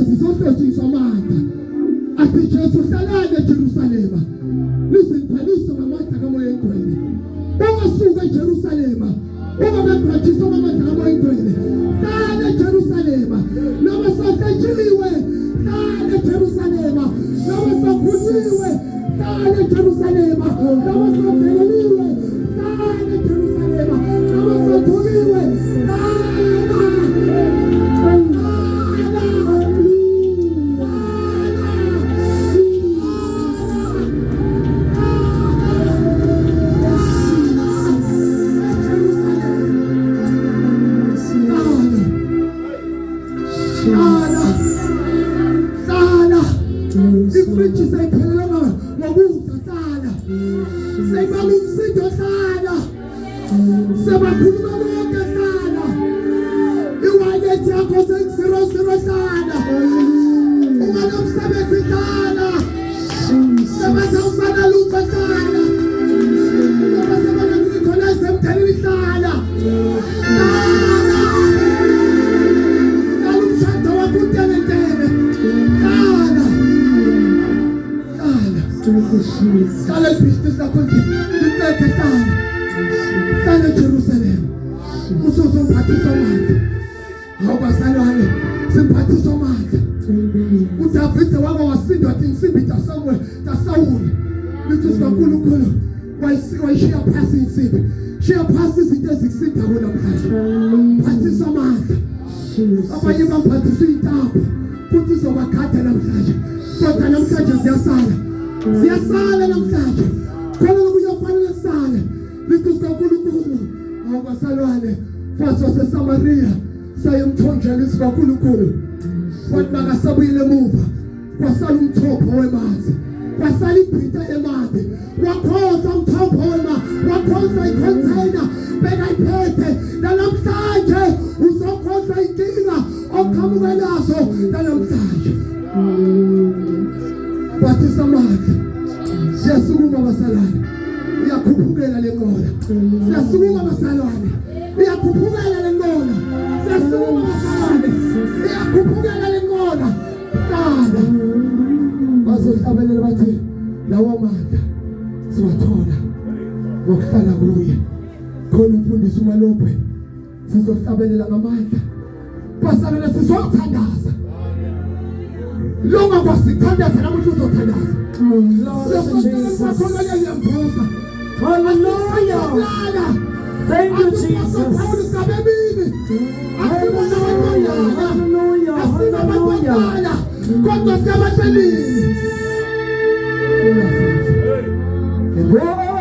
sizohlotshiswa amandla athi Jesu hlalane eJerusalema liziphalisa ngamandla kaMoya Oyingcwele ungasuka eJerusalema ungabephathiswa ngamandla kaMoya Oyingcwele hlala eJerusalema noma sohlotshiwe hlala eJerusalema noma sokhunyiwe hlala eJerusalema noma soveleliwe hlala eJerusalema noma sothuliwe ifriji sayiphelelanga ngokudla hlala sayibala umsindo hlala sebakhuluma bonke hlala iwallet yakho se0 hlala unganomsebenzi hlala sebenza usana lutho hlala sebenza ngikhona semthelini hlala umshado wakho utelentele hlala hlala ibhizinisi lakho liqede hlala eJerusalem uzomphathisa amandla awubasalwane simphathisa amandla uDavide wake wasindwa athi insimbi tasawula lithi sikaNkulunkulu wayishiya phasi insimbi shiya phasi izinto ezisinda namhlanje phathisa amandla abanye bamphathisa intambo kuthi izobakhatha namhlanje kodwa namhlanje ziyasala namhlanje khona lokuyofanele kusale lithi sikaNkulunkulu awubasalwane faso seSamaria sayemthonjela sikaNkulunkulu kwathi bakasabuyile emuva kwasala umthopho wemanzi kwasala ibhita emanzi wakhoza umthopho wemanzi wakhoza icontainer bekayiphethe namhlanje uzokhoza inkinga oqhamuke nazo namhlanje bathi samandla siyasukuma basalwane iyakhuphukela lenqola siyasukuma basalwane iyakhuphukela lenqola siyasukuma basalwane iyakhuphukela lenqola hlala bazohlabelela bathi lawo amandla siwathola ngokuhlala kuye khona umfundisi uMalophe sizohlabelela ngamandla basalwane sizothandaza longa kwasithandaza namuhla uzothandaza Hallelujah. Thank you, Jesus. Hallelujah.